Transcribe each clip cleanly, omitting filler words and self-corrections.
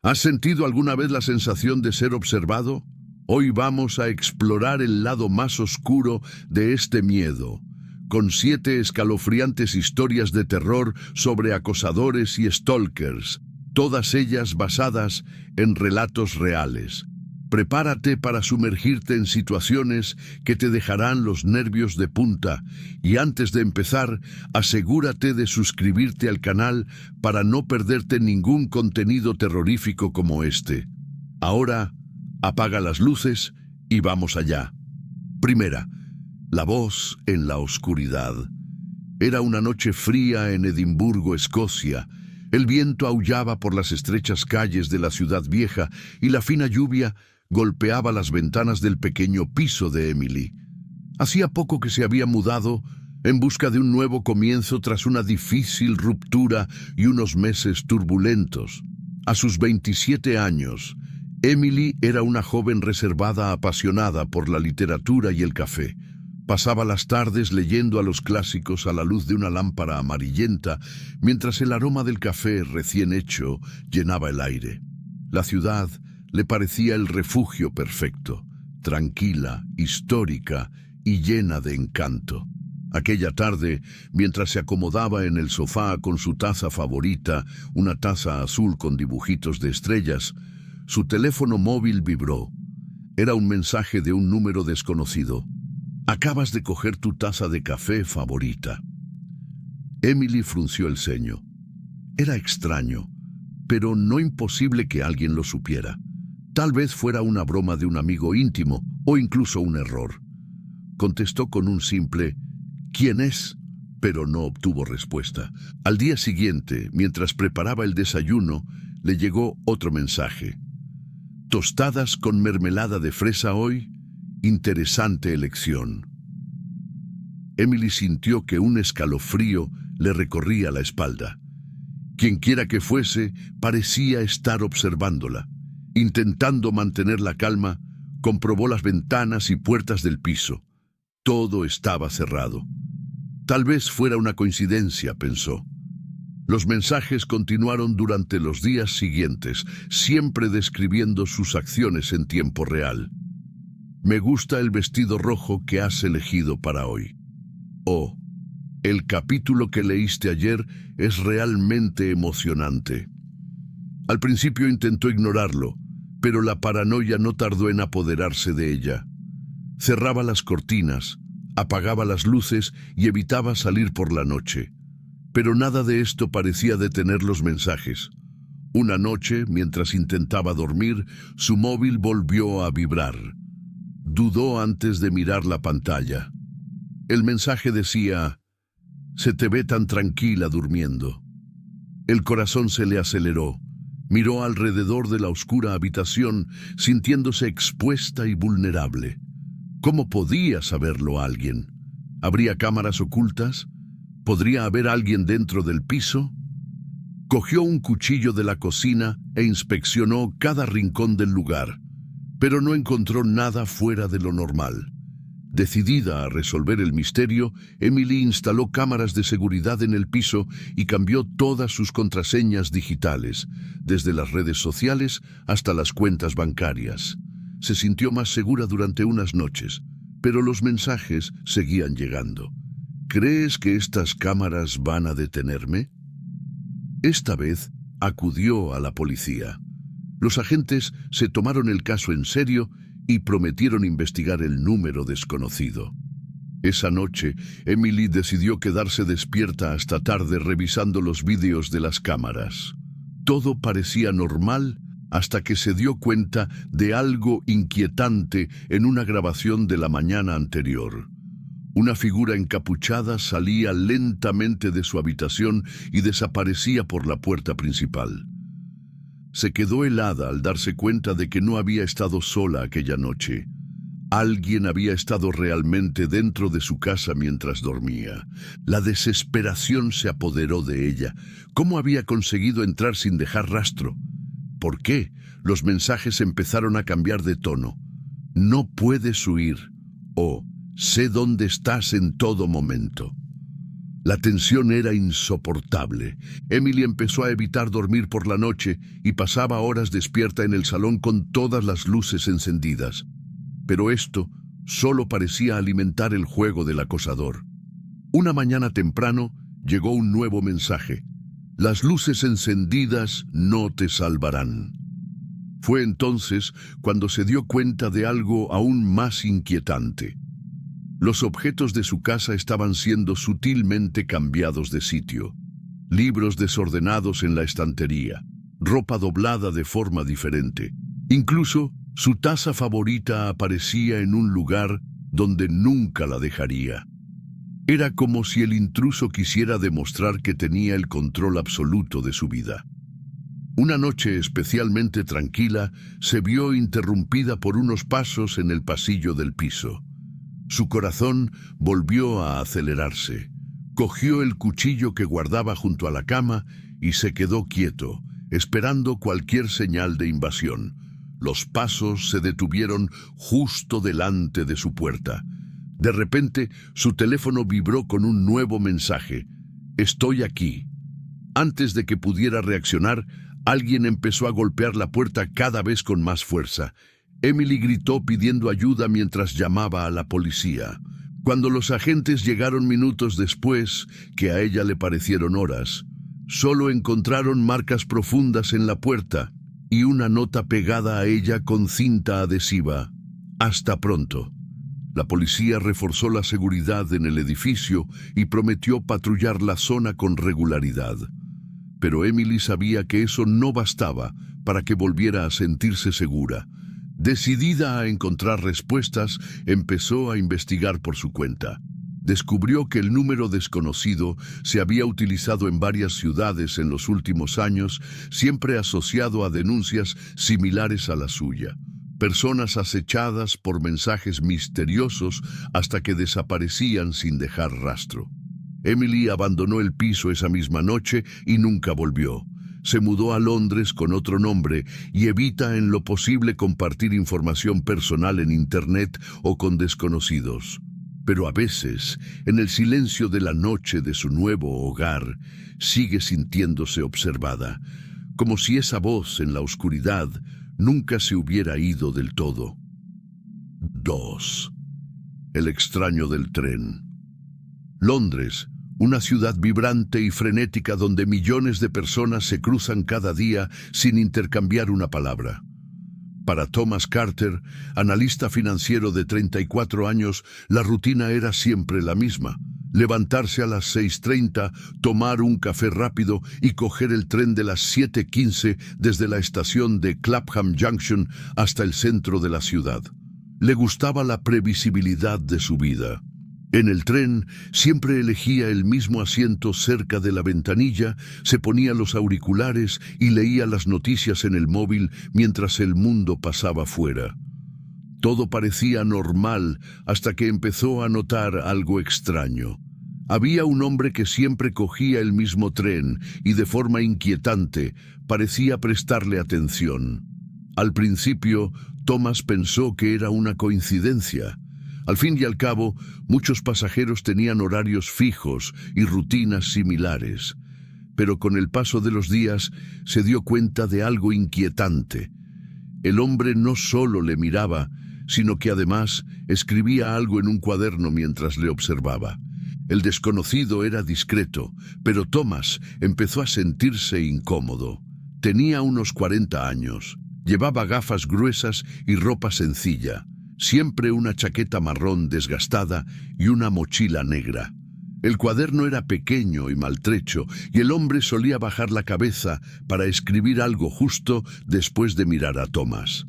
¿Has sentido alguna vez la sensación de ser observado? Hoy vamos a explorar el lado más oscuro de este miedo, con 7 escalofriantes historias de terror sobre acosadores y stalkers, todas ellas basadas en relatos reales. Prepárate para sumergirte en situaciones que te dejarán los nervios de punta y antes de empezar, asegúrate de suscribirte al canal para no perderte ningún contenido terrorífico como este. Ahora, apaga las luces y vamos allá. Primera, la voz en la oscuridad. Era una noche fría en Edimburgo, Escocia. El viento aullaba por las estrechas calles de la ciudad vieja y la fina lluvia golpeaba las ventanas del pequeño piso de Emily. Hacía poco que se había mudado en busca de un nuevo comienzo tras una difícil ruptura y unos meses turbulentos. A sus 27 años, Emily era una joven reservada apasionada por la literatura y el café. Pasaba las tardes leyendo a los clásicos a la luz de una lámpara amarillenta, mientras el aroma del café recién hecho llenaba el aire. La ciudad le parecía el refugio perfecto, tranquila, histórica y llena de encanto. Aquella tarde, mientras se acomodaba en el sofá con su taza favorita, una taza azul con dibujitos de estrellas, su teléfono móvil vibró. Era un mensaje de un número desconocido. «Acabas de coger tu taza de café favorita». Emily frunció el ceño. Era extraño, pero no imposible que alguien lo supiera. Tal vez fuera una broma de un amigo íntimo o incluso un error. Contestó con un simple «¿Quién es?», pero no obtuvo respuesta. Al día siguiente, mientras preparaba el desayuno, le llegó otro mensaje. «¿Tostadas con mermelada de fresa hoy? Interesante elección». Emily sintió que un escalofrío le recorría la espalda. Quienquiera que fuese, parecía estar observándola. Intentando mantener la calma, comprobó las ventanas y puertas del piso. Todo estaba cerrado. Tal vez fuera una coincidencia, pensó. Los mensajes continuaron durante los días siguientes, siempre describiendo sus acciones en tiempo real. «Me gusta el vestido rojo que has elegido para hoy». «Oh, el capítulo que leíste ayer es realmente emocionante». Al principio intentó ignorarlo, pero la paranoia no tardó en apoderarse de ella. Cerraba las cortinas, apagaba las luces y evitaba salir por la noche. Pero nada de esto parecía detener los mensajes. Una noche, mientras intentaba dormir, su móvil volvió a vibrar. Dudó antes de mirar la pantalla. El mensaje decía: «Se te ve tan tranquila durmiendo». El corazón se le aceleró. Miró alrededor de la oscura habitación, sintiéndose expuesta y vulnerable. ¿Cómo podía saberlo alguien? ¿Habría cámaras ocultas? ¿Podría haber alguien dentro del piso? Cogió un cuchillo de la cocina e inspeccionó cada rincón del lugar, pero no encontró nada fuera de lo normal. Decidida a resolver el misterio, Emily instaló cámaras de seguridad en el piso y cambió todas sus contraseñas digitales, desde las redes sociales hasta las cuentas bancarias. Se sintió más segura durante unas noches, pero los mensajes seguían llegando. «¿Crees que estas cámaras van a detenerme?». Esta vez acudió a la policía. Los agentes se tomaron el caso en serio y prometieron investigar el número desconocido. Esa noche, Emily decidió quedarse despierta hasta tarde revisando los vídeos de las cámaras. Todo parecía normal hasta que se dio cuenta de algo inquietante en una grabación de la mañana anterior. Una figura encapuchada salía lentamente de su habitación y desaparecía por la puerta principal. Se quedó helada al darse cuenta de que no había estado sola aquella noche. Alguien había estado realmente dentro de su casa mientras dormía. La desesperación se apoderó de ella. ¿Cómo había conseguido entrar sin dejar rastro? ¿Por qué? Los mensajes empezaron a cambiar de tono. «No puedes huir» o «Sé dónde estás en todo momento». La tensión era insoportable. Emily empezó a evitar dormir por la noche y pasaba horas despierta en el salón con todas las luces encendidas. Pero esto solo parecía alimentar el juego del acosador. Una mañana temprano llegó un nuevo mensaje. Las luces encendidas no te salvarán. Fue entonces cuando se dio cuenta de algo aún más inquietante. Los objetos de su casa estaban siendo sutilmente cambiados de sitio. Libros desordenados en la estantería, ropa doblada de forma diferente. Incluso su taza favorita aparecía en un lugar donde nunca la dejaría. Era como si el intruso quisiera demostrar que tenía el control absoluto de su vida. Una noche especialmente tranquila se vio interrumpida por unos pasos en el pasillo del piso. Su corazón volvió a acelerarse. Cogió el cuchillo que guardaba junto a la cama y se quedó quieto, esperando cualquier señal de invasión. Los pasos se detuvieron justo delante de su puerta. De repente, su teléfono vibró con un nuevo mensaje. «Estoy aquí». Antes de que pudiera reaccionar, alguien empezó a golpear la puerta cada vez con más fuerza. Emily gritó pidiendo ayuda mientras llamaba a la policía. Cuando los agentes llegaron minutos después, que a ella le parecieron horas, solo encontraron marcas profundas en la puerta y una nota pegada a ella con cinta adhesiva. «Hasta pronto». La policía reforzó la seguridad en el edificio y prometió patrullar la zona con regularidad. Pero Emily sabía que eso no bastaba para que volviera a sentirse segura. Decidida a encontrar respuestas, empezó a investigar por su cuenta. Descubrió que el número desconocido se había utilizado en varias ciudades en los últimos años, siempre asociado a denuncias similares a la suya. Personas acechadas por mensajes misteriosos hasta que desaparecían sin dejar rastro. Emily abandonó el piso esa misma noche y nunca volvió. Se mudó a Londres con otro nombre y evita en lo posible compartir información personal en Internet o con desconocidos. Pero a veces, en el silencio de la noche de su nuevo hogar, sigue sintiéndose observada, como si esa voz en la oscuridad nunca se hubiera ido del todo. 2. El extraño del tren. Londres, una ciudad vibrante y frenética donde millones de personas se cruzan cada día sin intercambiar una palabra. Para Thomas Carter, analista financiero de 34 años, la rutina era siempre la misma. Levantarse a las 6:30, tomar un café rápido y coger el tren de las 7:15 desde la estación de Clapham Junction hasta el centro de la ciudad. Le gustaba la previsibilidad de su vida. En el tren siempre elegía el mismo asiento cerca de la ventanilla, se ponía los auriculares y leía las noticias en el móvil mientras el mundo pasaba fuera. Todo parecía normal hasta que empezó a notar algo extraño. Había un hombre que siempre cogía el mismo tren y de forma inquietante parecía prestarle atención. Al principio, Thomas pensó que era una coincidencia. Al fin y al cabo, muchos pasajeros tenían horarios fijos y rutinas similares. Pero con el paso de los días se dio cuenta de algo inquietante. El hombre no solo le miraba, sino que además escribía algo en un cuaderno mientras le observaba. El desconocido era discreto, pero Thomas empezó a sentirse incómodo. Tenía unos 40 años, llevaba gafas gruesas y ropa sencilla, siempre una chaqueta marrón desgastada y una mochila negra. El cuaderno era pequeño y maltrecho, y el hombre solía bajar la cabeza para escribir algo justo después de mirar a Thomas.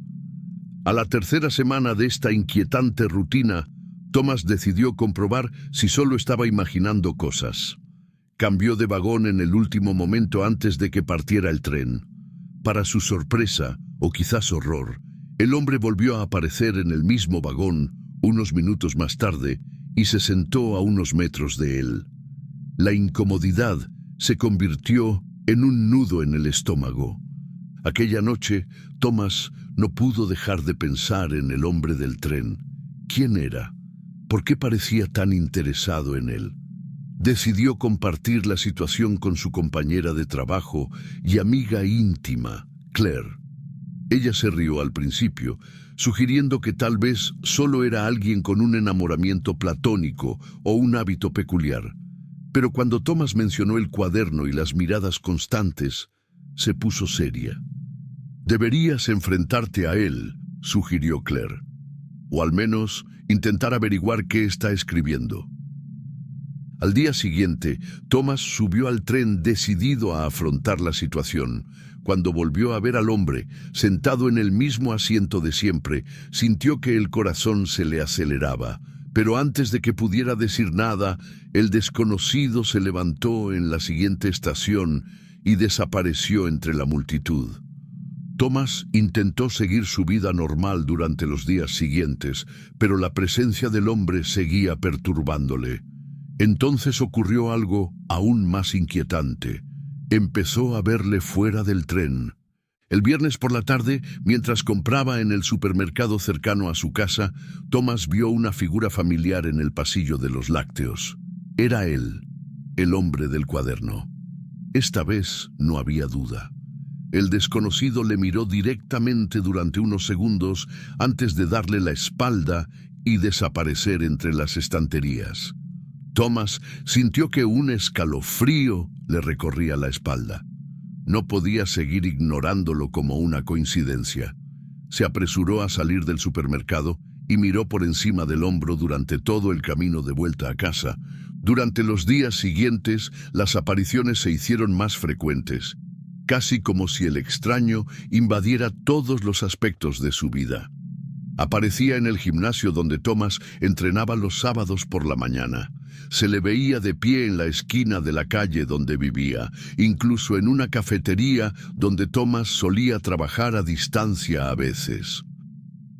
A la tercera semana de esta inquietante rutina, Thomas decidió comprobar si solo estaba imaginando cosas. Cambió de vagón en el último momento antes de que partiera el tren. Para su sorpresa, o quizás horror, el hombre volvió a aparecer en el mismo vagón unos minutos más tarde y se sentó a unos metros de él. La incomodidad se convirtió en un nudo en el estómago. Aquella noche, Thomas no pudo dejar de pensar en el hombre del tren. ¿Quién era? ¿Por qué parecía tan interesado en él? Decidió compartir la situación con su compañera de trabajo y amiga íntima, Claire. Ella se rió al principio, sugiriendo que tal vez solo era alguien con un enamoramiento platónico o un hábito peculiar. Pero cuando Thomas mencionó el cuaderno y las miradas constantes, se puso seria. «Deberías enfrentarte a él», sugirió Claire. «O al menos intentar averiguar qué está escribiendo». Al día siguiente, Thomas subió al tren decidido a afrontar la situación. Cuando volvió a ver al hombre, sentado en el mismo asiento de siempre, sintió que el corazón se le aceleraba. Pero antes de que pudiera decir nada, el desconocido se levantó en la siguiente estación y desapareció entre la multitud. Thomas intentó seguir su vida normal durante los días siguientes, pero la presencia del hombre seguía perturbándole. Entonces ocurrió algo aún más inquietante. Empezó a verle fuera del tren. El viernes por la tarde, mientras compraba en el supermercado cercano a su casa, Thomas vio una figura familiar en el pasillo de los lácteos. Era él, el hombre del cuaderno. Esta vez no había duda. El desconocido le miró directamente durante unos segundos antes de darle la espalda y desaparecer entre las estanterías. Thomas sintió que un escalofrío le recorría la espalda. No podía seguir ignorándolo como una coincidencia. Se apresuró a salir del supermercado y miró por encima del hombro durante todo el camino de vuelta a casa. Durante los días siguientes, las apariciones se hicieron más frecuentes, casi como si el extraño invadiera todos los aspectos de su vida. Aparecía en el gimnasio donde Thomas entrenaba los sábados por la mañana. Se le veía de pie en la esquina de la calle donde vivía, incluso en una cafetería donde Thomas solía trabajar a distancia a veces.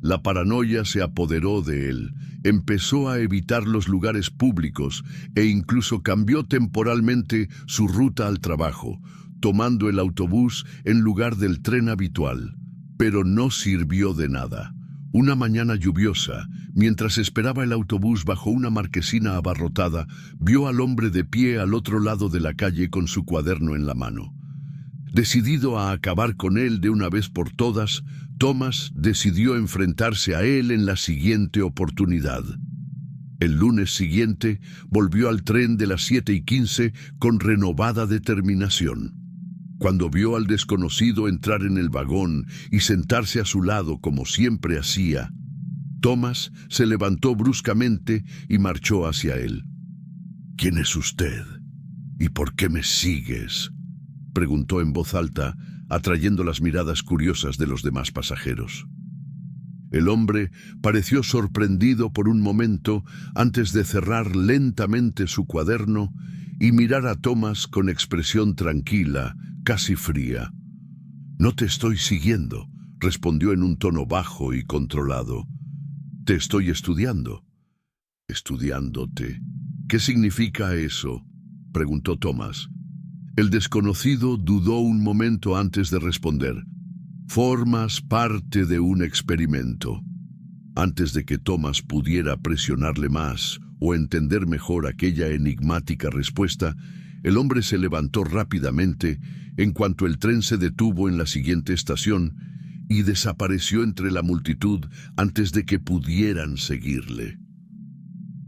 La paranoia se apoderó de él, empezó a evitar los lugares públicos e incluso cambió temporalmente su ruta al trabajo, tomando el autobús en lugar del tren habitual. Pero no sirvió de nada. Una mañana lluviosa, mientras esperaba el autobús bajo una marquesina abarrotada, vio al hombre de pie al otro lado de la calle con su cuaderno en la mano. Decidido a acabar con él de una vez por todas, Thomas decidió enfrentarse a él en la siguiente oportunidad. El lunes siguiente volvió al tren de las 7:15 con renovada determinación. Cuando vio al desconocido entrar en el vagón y sentarse a su lado como siempre hacía, Thomas se levantó bruscamente y marchó hacia él. «¿Quién es usted? ¿Y por qué me sigues?», preguntó en voz alta, atrayendo las miradas curiosas de los demás pasajeros. El hombre pareció sorprendido por un momento antes de cerrar lentamente su cuaderno y mirar a Thomas con expresión tranquila, casi fría. «No te estoy siguiendo», respondió en un tono bajo y controlado. «Te estoy estudiando». «¿Estudiándote? ¿Qué significa eso?», preguntó Thomas. El desconocido dudó un momento antes de responder. «Formas parte de un experimento». Antes de que Thomas pudiera presionarle más o entender mejor aquella enigmática respuesta, el hombre se levantó rápidamente en cuanto el tren se detuvo en la siguiente estación y desapareció entre la multitud antes de que pudieran seguirle.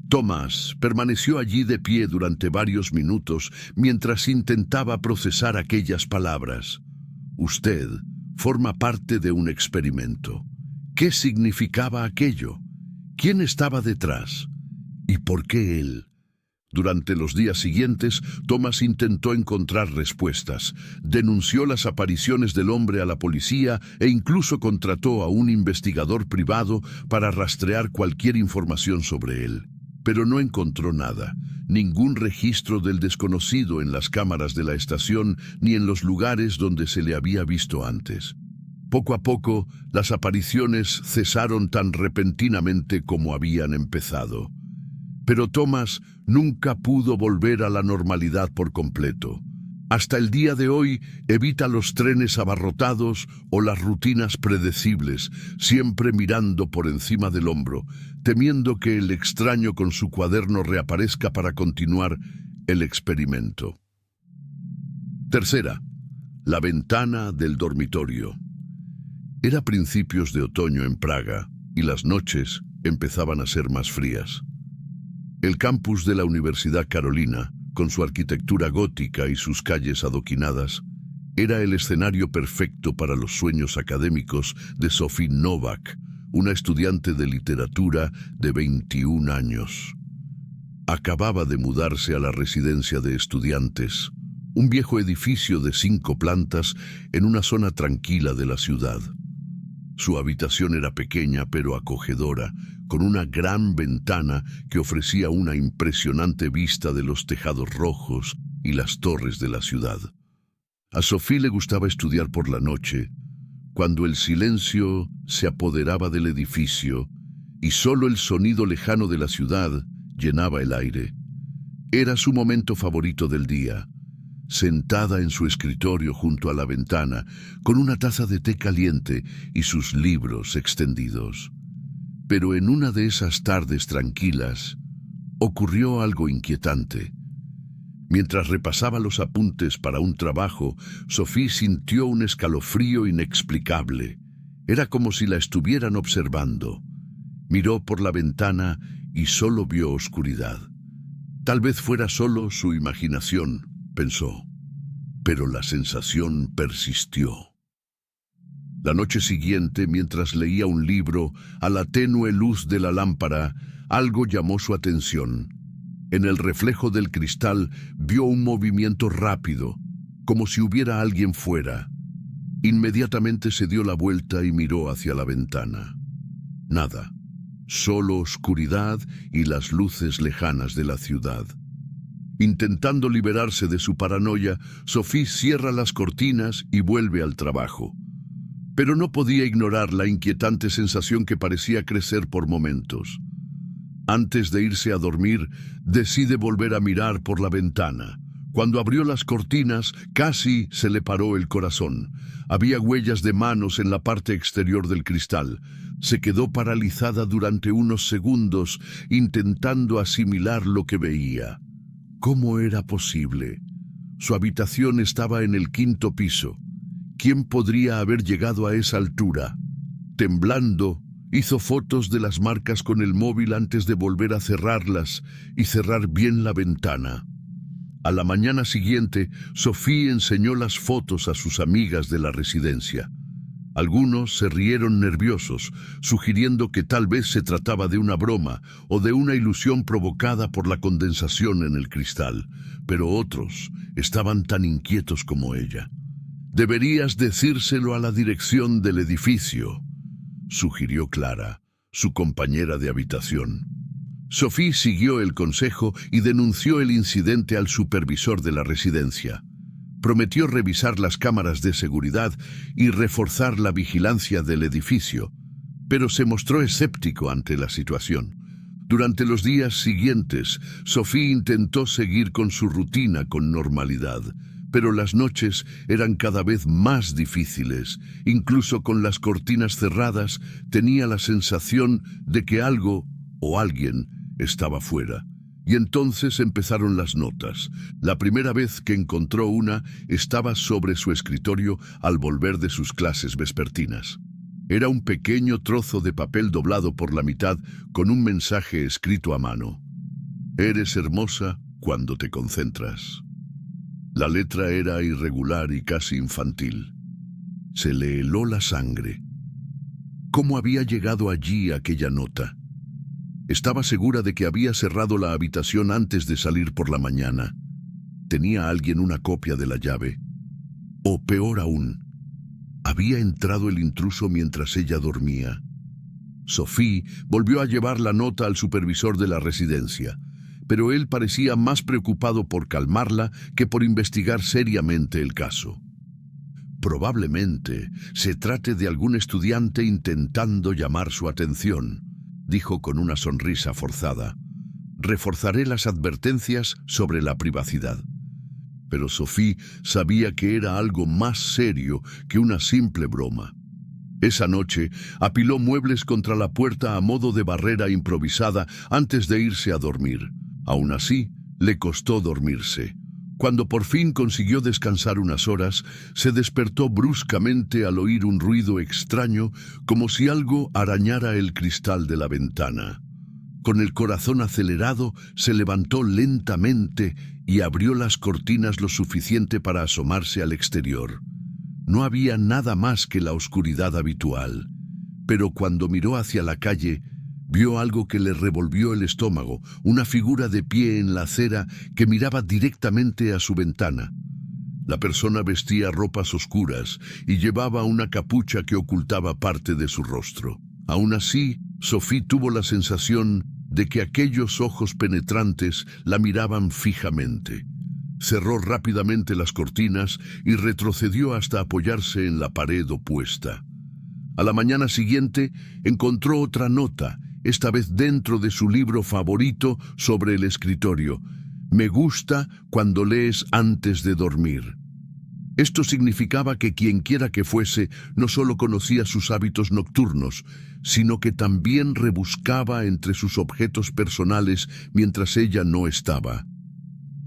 Thomas permaneció allí de pie durante varios minutos mientras intentaba procesar aquellas palabras. «Usted forma parte de un experimento». ¿Qué significaba aquello? ¿Quién estaba detrás? ¿Y por qué él? Durante los días siguientes, Thomas intentó encontrar respuestas, denunció las apariciones del hombre a la policía e incluso contrató a un investigador privado para rastrear cualquier información sobre él. Pero no encontró nada, ningún registro del desconocido en las cámaras de la estación ni en los lugares donde se le había visto antes. Poco a poco, las apariciones cesaron tan repentinamente como habían empezado. Pero Thomas nunca pudo volver a la normalidad por completo. Hasta el día de hoy evita los trenes abarrotados o las rutinas predecibles, siempre mirando por encima del hombro, temiendo que el extraño con su cuaderno reaparezca para continuar el experimento. Tercera, la ventana del dormitorio. Era principios de otoño en Praga y las noches empezaban a ser más frías. El campus de la Universidad Carolina, con su arquitectura gótica y sus calles adoquinadas, era el escenario perfecto para los sueños académicos de Sophie Novak, una estudiante de literatura de 21 años. Acababa de mudarse a la residencia de estudiantes, un viejo edificio de 5 plantas en una zona tranquila de la ciudad. Su habitación era pequeña pero acogedora, con una gran ventana que ofrecía una impresionante vista de los tejados rojos y las torres de la ciudad. A Sophie le gustaba estudiar por la noche, cuando el silencio se apoderaba del edificio y solo el sonido lejano de la ciudad llenaba el aire. Era su momento favorito del día, sentada en su escritorio junto a la ventana, con una taza de té caliente y sus libros extendidos. Pero en una de esas tardes tranquilas, ocurrió algo inquietante. Mientras repasaba los apuntes para un trabajo, Sophie sintió un escalofrío inexplicable. Era como si la estuvieran observando. Miró por la ventana y solo vio oscuridad. Tal vez fuera solo su imaginación, pensó, pero la sensación persistió. La noche siguiente, mientras leía un libro, a la tenue luz de la lámpara, algo llamó su atención. En el reflejo del cristal vio un movimiento rápido, como si hubiera alguien fuera. Inmediatamente se dio la vuelta y miró hacia la ventana. Nada, solo oscuridad y las luces lejanas de la ciudad. Intentando liberarse de su paranoia, Sophie cierra las cortinas y vuelve al trabajo. Pero no podía ignorar la inquietante sensación que parecía crecer por momentos. Antes de irse a dormir, decide volver a mirar por la ventana. Cuando abrió las cortinas, casi se le paró el corazón. Había huellas de manos en la parte exterior del cristal. Se quedó paralizada durante unos segundos, intentando asimilar lo que veía. ¿Cómo era posible? Su habitación estaba en el 5º piso. ¿Quién podría haber llegado a esa altura? Temblando, hizo fotos de las marcas con el móvil antes de volver a cerrarlas y cerrar bien la ventana. A la mañana siguiente, Sophie enseñó las fotos a sus amigas de la residencia. Algunos se rieron nerviosos, sugiriendo que tal vez se trataba de una broma o de una ilusión provocada por la condensación en el cristal, pero otros estaban tan inquietos como ella. «Deberías decírselo a la dirección del edificio», sugirió Clara, su compañera de habitación. Sophie siguió el consejo y denunció el incidente al supervisor de la residencia. Prometió revisar las cámaras de seguridad y reforzar la vigilancia del edificio, pero se mostró escéptico ante la situación. Durante los días siguientes, Sophie intentó seguir con su rutina con normalidad, pero las noches eran cada vez más difíciles. Incluso con las cortinas cerradas, tenía la sensación de que algo o alguien estaba fuera. Y entonces empezaron las notas. La primera vez que encontró una estaba sobre su escritorio al volver de sus clases vespertinas. Era un pequeño trozo de papel doblado por la mitad con un mensaje escrito a mano. «Eres hermosa cuando te concentras». La letra era irregular y casi infantil. Se le heló la sangre. ¿Cómo había llegado allí aquella nota? Estaba segura de que había cerrado la habitación antes de salir por la mañana. ¿Tenía alguien una copia de la llave? O peor aún, ¿había entrado el intruso mientras ella dormía? Sophie volvió a llevar la nota al supervisor de la residencia, pero él parecía más preocupado por calmarla que por investigar seriamente el caso. «Probablemente se trate de algún estudiante intentando llamar su atención», dijo con una sonrisa forzada. «Reforzaré las advertencias sobre la privacidad». Pero Sophie sabía que era algo más serio que una simple broma. Esa noche apiló muebles contra la puerta a modo de barrera improvisada antes de irse a dormir. Aún así, Le costó dormirse. Cuando por fin consiguió descansar unas horas, se despertó bruscamente al oír un ruido extraño, como si algo arañara el cristal de la ventana. Con el corazón acelerado, se levantó lentamente y abrió las cortinas lo suficiente para asomarse al exterior. No había nada más que la oscuridad habitual, pero cuando miró hacia la calle, vio algo que le revolvió el estómago, una figura de pie en la acera que miraba directamente a su ventana. La persona vestía ropas oscuras y llevaba una capucha que ocultaba parte de su rostro. Aún así, Sophie tuvo la sensación de que aquellos ojos penetrantes la miraban fijamente. Cerró rápidamente las cortinas y retrocedió hasta apoyarse en la pared opuesta. A la mañana siguiente encontró otra nota, esta vez dentro de su libro favorito sobre el escritorio. Me gusta cuando lees antes de dormir. Esto significaba que quienquiera que fuese no solo conocía sus hábitos nocturnos, sino que también rebuscaba entre sus objetos personales mientras ella no estaba.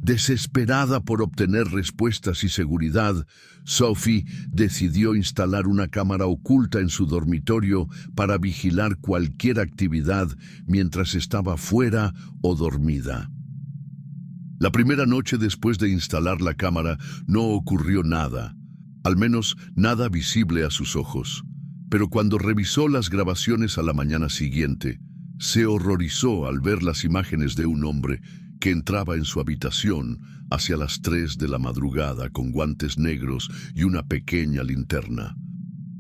Desesperada por obtener respuestas y seguridad, Sophie decidió instalar una cámara oculta en su dormitorio para vigilar cualquier actividad mientras estaba fuera o dormida. La primera noche después de instalar la cámara no ocurrió nada, al menos nada visible a sus ojos. Pero cuando revisó las grabaciones a la mañana siguiente, se horrorizó al ver las imágenes de un hombre que entraba en su habitación hacia las 3 de la madrugada con guantes negros y una pequeña linterna.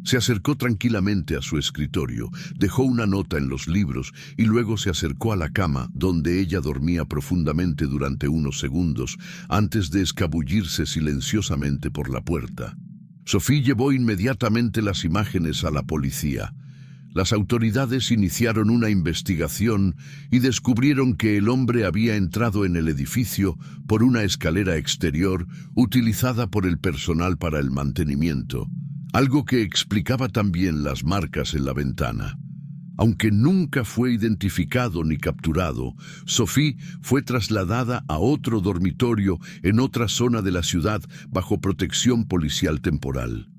Se acercó tranquilamente a su escritorio, dejó una nota en los libros y luego se acercó a la cama donde ella dormía profundamente durante unos segundos antes de escabullirse silenciosamente por la puerta. Sophie llevó inmediatamente las imágenes a la policía. Las autoridades iniciaron una investigación y descubrieron que el hombre había entrado en el edificio por una escalera exterior utilizada por el personal para el mantenimiento, algo que explicaba también las marcas en la ventana. Aunque nunca fue identificado ni capturado, Sophie fue trasladada a otro dormitorio en otra zona de la ciudad bajo protección policial temporal.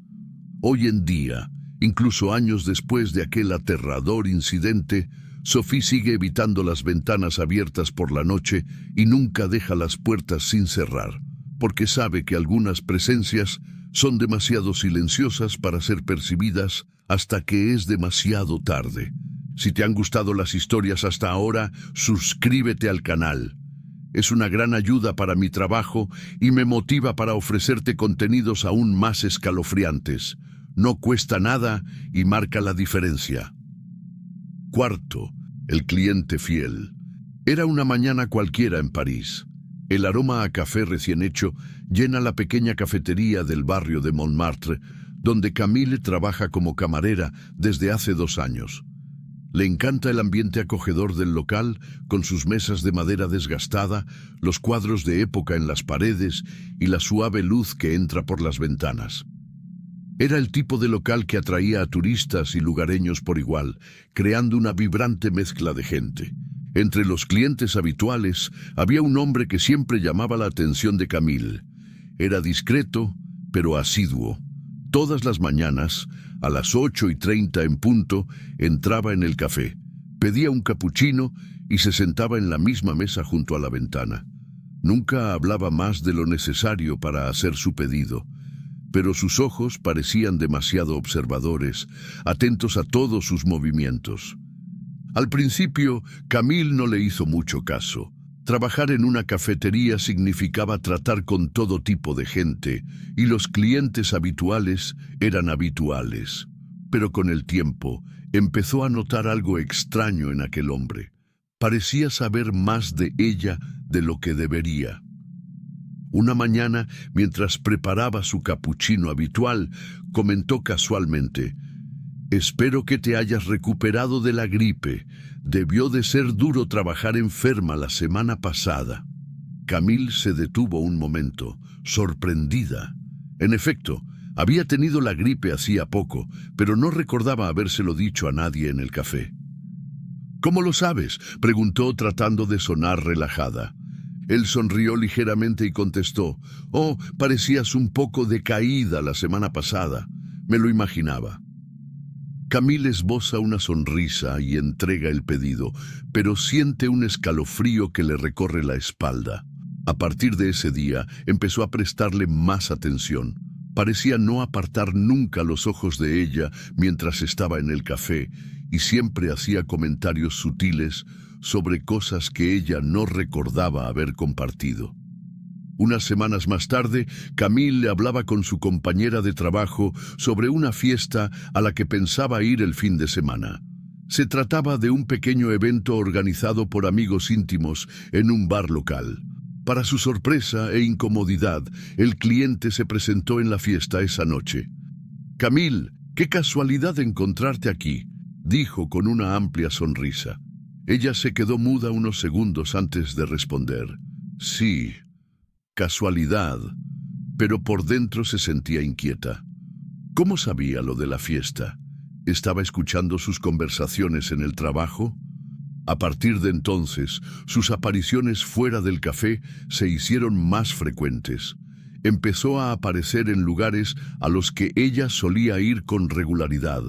Hoy en día, incluso años después de aquel aterrador incidente, Sophie sigue evitando las ventanas abiertas por la noche y nunca deja las puertas sin cerrar, porque sabe que algunas presencias son demasiado silenciosas para ser percibidas hasta que es demasiado tarde. Si te han gustado las historias hasta ahora, suscríbete al canal. Es una gran ayuda para mi trabajo y me motiva para ofrecerte contenidos aún más escalofriantes. No cuesta nada y marca la diferencia. Cuarto, el cliente fiel. Era una mañana cualquiera en París. El aroma a café recién hecho llena la pequeña cafetería del barrio de Montmartre, donde Camille trabaja como camarera desde hace 2 años. Le encanta el ambiente acogedor del local, con sus mesas de madera desgastada, los cuadros de época en las paredes y la suave luz que entra por las ventanas. Era el tipo de local que atraía a turistas y lugareños por igual, creando una vibrante mezcla de gente. Entre los clientes habituales había un hombre que siempre llamaba la atención de Camille. Era discreto, pero asiduo. Todas las mañanas, a las 8:30 en punto, entraba en el café, pedía un capuchino y se sentaba en la misma mesa junto a la ventana. Nunca hablaba más de lo necesario para hacer su pedido, pero sus ojos parecían demasiado observadores, atentos a todos sus movimientos. Al principio, Camille no le hizo mucho caso. Trabajar en una cafetería significaba tratar con todo tipo de gente, y los clientes habituales eran habituales. Pero con el tiempo, empezó a notar algo extraño en aquel hombre. Parecía saber más de ella de lo que debería. Una mañana, mientras preparaba su capuchino habitual, comentó casualmente: «Espero que te hayas recuperado de la gripe. Debió de ser duro trabajar enferma la semana pasada». Camille se detuvo un momento, sorprendida. En efecto, había tenido la gripe hacía poco, pero no recordaba habérselo dicho a nadie en el café. «¿Cómo lo sabes?», preguntó tratando de sonar relajada. Él sonrió ligeramente y contestó: «Oh, parecías un poco decaída la semana pasada. Me lo imaginaba». Camille esboza una sonrisa y entrega el pedido, pero siente un escalofrío que le recorre la espalda. A partir de ese día, empezó a prestarle más atención. Parecía no apartar nunca los ojos de ella mientras estaba en el café, y siempre hacía comentarios sutiles sobre cosas que ella no recordaba haber compartido. Unas semanas más tarde, Camille le hablaba con su compañera de trabajo sobre una fiesta a la que pensaba ir el fin de semana. Se trataba de un pequeño evento organizado por amigos íntimos en un bar local. Para su sorpresa e incomodidad, el cliente se presentó en la fiesta esa noche. «Camille, qué casualidad encontrarte aquí», dijo con una amplia sonrisa. Ella se quedó muda unos segundos antes de responder. «Sí, casualidad», pero por dentro se sentía inquieta. ¿Cómo sabía lo de la fiesta? ¿Estaba escuchando sus conversaciones en el trabajo? A partir de entonces, sus apariciones fuera del café se hicieron más frecuentes. Empezó a aparecer en lugares a los que ella solía ir con regularidad: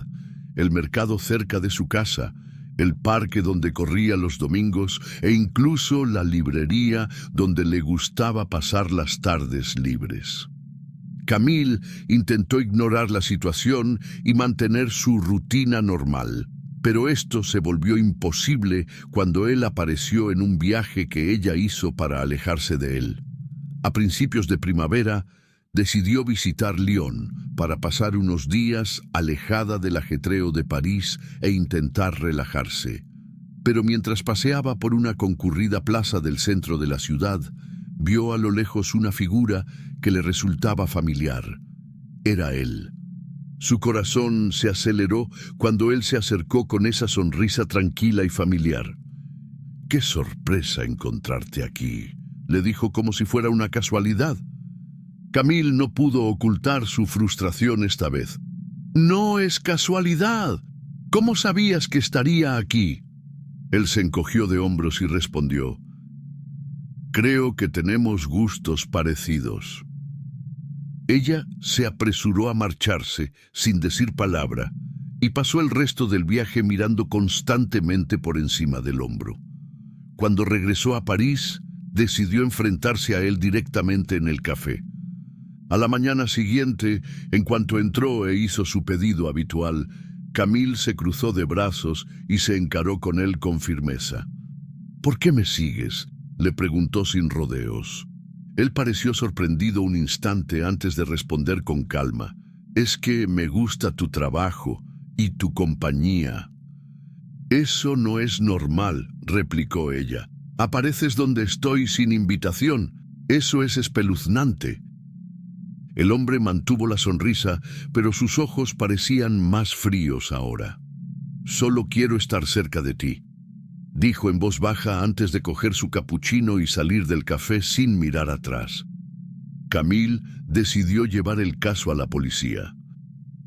el mercado cerca de su casa, el parque donde corría los domingos e incluso la librería donde le gustaba pasar las tardes libres. Camille intentó ignorar la situación y mantener su rutina normal, pero esto se volvió imposible cuando él apareció en un viaje que ella hizo para alejarse de él. A principios de primavera, decidió visitar Lyon para pasar unos días alejada del ajetreo de París e intentar relajarse. Pero mientras paseaba por una concurrida plaza del centro de la ciudad, vio a lo lejos una figura que le resultaba familiar. Era él. Su corazón se aceleró cuando él se acercó con esa sonrisa tranquila y familiar. «Qué sorpresa encontrarte aquí», le dijo como si fuera una casualidad. Camille no pudo ocultar su frustración esta vez. «No es casualidad. ¿Cómo sabías que estaría aquí?». Él se encogió de hombros y respondió: «Creo que tenemos gustos parecidos». Ella se apresuró a marcharse sin decir palabra y pasó el resto del viaje mirando constantemente por encima del hombro. Cuando regresó a París, decidió enfrentarse a él directamente en el café. A la mañana siguiente, en cuanto entró e hizo su pedido habitual, Camille se cruzó de brazos y se encaró con él con firmeza. «¿Por qué me sigues?», le preguntó sin rodeos. Él pareció sorprendido un instante antes de responder con calma: «Es que me gusta tu trabajo y tu compañía». «Eso no es normal», replicó ella. «Apareces donde estoy sin invitación. Eso es espeluznante». El hombre mantuvo la sonrisa, pero sus ojos parecían más fríos ahora. «Solo quiero estar cerca de ti», dijo en voz baja antes de coger su capuchino y salir del café sin mirar atrás. Camille decidió llevar el caso a la policía.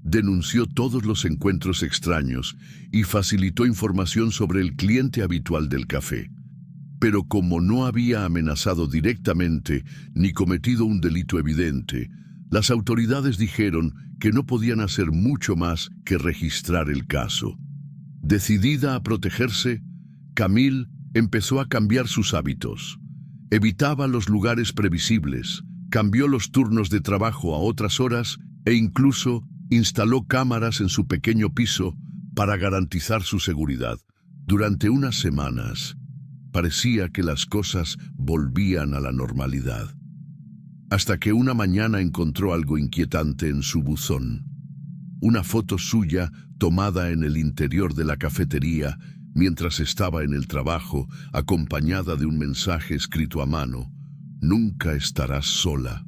Denunció todos los encuentros extraños y facilitó información sobre el cliente habitual del café. Pero como no había amenazado directamente ni cometido un delito evidente, las autoridades dijeron que no podían hacer mucho más que registrar el caso. Decidida a protegerse, Camille empezó a cambiar sus hábitos. Evitaba los lugares previsibles, cambió los turnos de trabajo a otras horas e incluso instaló cámaras en su pequeño piso para garantizar su seguridad. Durante unas semanas, parecía que las cosas volvían a la normalidad. Hasta que una mañana encontró algo inquietante en su buzón. Una foto suya tomada en el interior de la cafetería mientras estaba en el trabajo, acompañada de un mensaje escrito a mano: «Nunca estarás sola».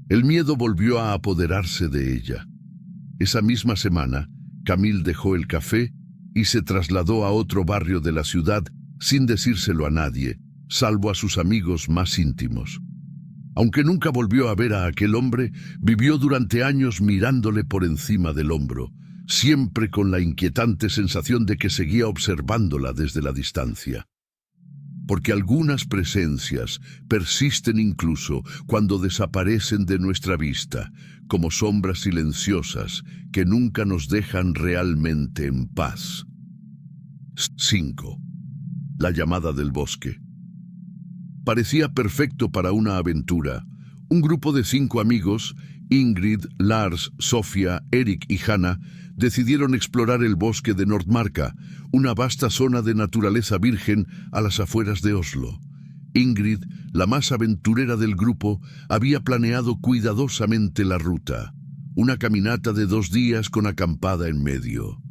El miedo volvió a apoderarse de ella. Esa misma semana, Camille dejó el café y se trasladó a otro barrio de la ciudad sin decírselo a nadie, salvo a sus amigos más íntimos. Aunque nunca volvió a ver a aquel hombre, vivió durante años mirándole por encima del hombro, siempre con la inquietante sensación de que seguía observándola desde la distancia. porque algunas presencias persisten incluso cuando desaparecen de nuestra vista, como sombras silenciosas que nunca nos dejan realmente en paz. 5. La llamada del bosque. Parecía perfecto para una aventura. Un grupo de 5 amigos, Ingrid, Lars, Sofía, Erik y Hanna, decidieron explorar el bosque de Nordmarka, una vasta zona de naturaleza virgen a las afueras de Oslo. Ingrid, la más aventurera del grupo, había planeado cuidadosamente la ruta, una caminata de 2 días con acampada en medio.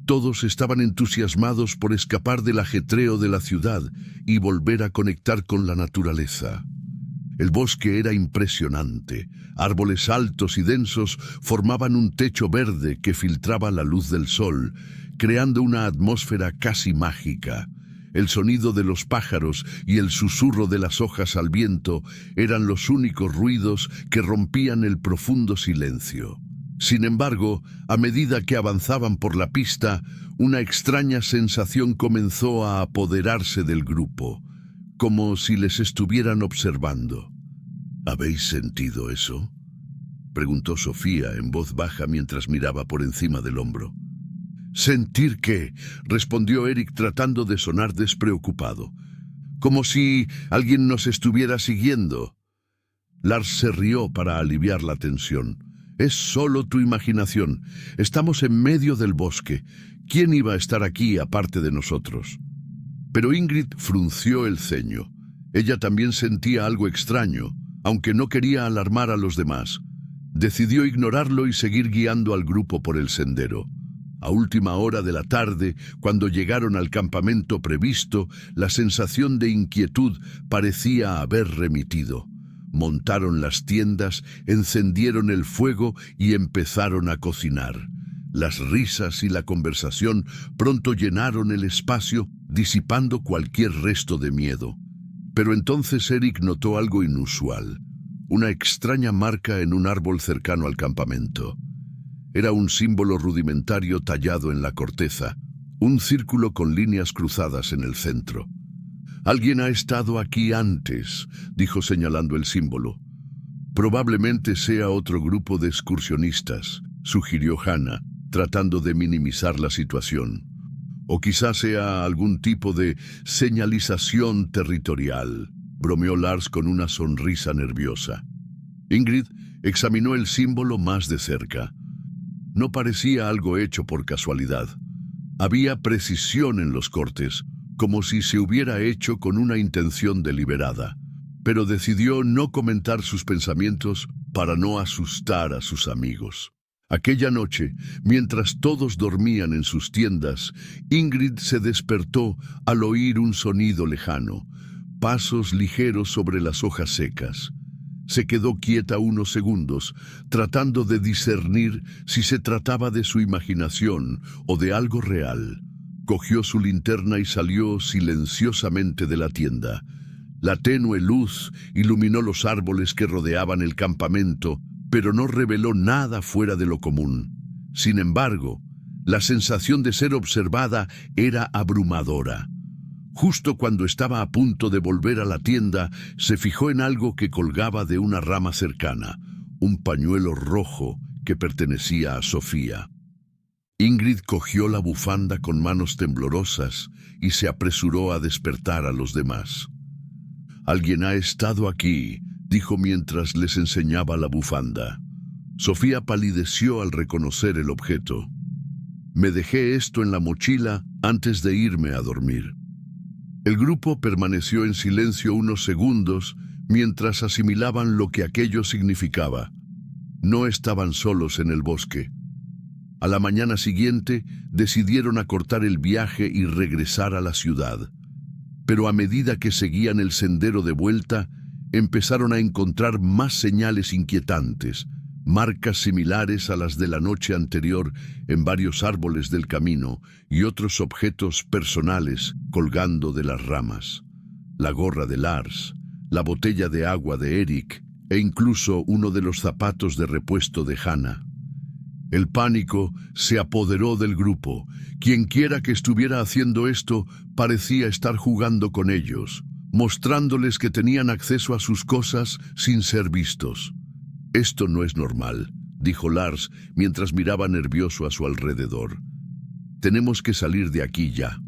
Todos estaban entusiasmados por escapar del ajetreo de la ciudad y volver a conectar con la naturaleza. El bosque era impresionante. Árboles altos y densos formaban un techo verde que filtraba la luz del sol, creando una atmósfera casi mágica. El sonido de los pájaros y el susurro de las hojas al viento eran los únicos ruidos que rompían el profundo silencio. Sin embargo, a medida que avanzaban por la pista, una extraña sensación comenzó a apoderarse del grupo, como si les estuvieran observando. ¿Habéis sentido eso?, preguntó Sofía en voz baja mientras miraba por encima del hombro. ¿Sentir qué?, respondió Erik tratando de sonar despreocupado. Como si alguien nos estuviera siguiendo. Lars se rió para aliviar la tensión. Es solo tu imaginación. Estamos en medio del bosque. ¿Quién iba a estar aquí aparte de nosotros? Pero Ingrid frunció el ceño. Ella también sentía algo extraño, aunque no quería alarmar a los demás. Decidió ignorarlo y seguir guiando al grupo por el sendero. A última hora de la tarde, cuando llegaron al campamento previsto, la sensación de inquietud parecía haber remitido. Montaron las tiendas, encendieron el fuego y empezaron a cocinar. Las risas y la conversación pronto llenaron el espacio, disipando cualquier resto de miedo. Pero entonces Erik notó algo inusual, una extraña marca en un árbol cercano al campamento. Era un símbolo rudimentario tallado en la corteza, un círculo con líneas cruzadas en el centro. «Alguien ha estado aquí antes», dijo señalando el símbolo. «Probablemente sea otro grupo de excursionistas», sugirió Hanna, tratando de minimizar la situación. «O quizás sea algún tipo de señalización territorial», bromeó Lars con una sonrisa nerviosa. Ingrid examinó el símbolo más de cerca. No parecía algo hecho por casualidad. Había precisión en los cortes, como si se hubiera hecho con una intención deliberada, pero decidió no comentar sus pensamientos para no asustar a sus amigos. Aquella noche, mientras todos dormían en sus tiendas, Ingrid se despertó al oír un sonido lejano, pasos ligeros sobre las hojas secas. Se quedó quieta unos segundos, tratando de discernir si se trataba de su imaginación o de algo real. Cogió su linterna y salió silenciosamente de la tienda. La tenue luz iluminó los árboles que rodeaban el campamento, pero no reveló nada fuera de lo común. Sin embargo, la sensación de ser observada era abrumadora. Justo cuando estaba a punto de volver a la tienda, se fijó en algo que colgaba de una rama cercana, un pañuelo rojo que pertenecía a Sofía. Ingrid cogió la bufanda con manos temblorosas y se apresuró a despertar a los demás. «Alguien ha estado aquí», dijo mientras les enseñaba la bufanda. Sofía palideció al reconocer el objeto. «Me dejé esto en la mochila antes de irme a dormir». El grupo permaneció en silencio unos segundos mientras asimilaban lo que aquello significaba. No estaban solos en el bosque. A la mañana siguiente decidieron acortar el viaje y regresar a la ciudad. Pero a medida que seguían el sendero de vuelta, empezaron a encontrar más señales inquietantes, marcas similares a las de la noche anterior en varios árboles del camino y otros objetos personales colgando de las ramas. La gorra de Lars, la botella de agua de Erik e incluso uno de los zapatos de repuesto de Hanna. El pánico se apoderó del grupo. Quienquiera que estuviera haciendo esto parecía estar jugando con ellos, mostrándoles que tenían acceso a sus cosas sin ser vistos. «Esto no es normal», dijo Lars mientras miraba nervioso a su alrededor. «Tenemos que salir de aquí ya».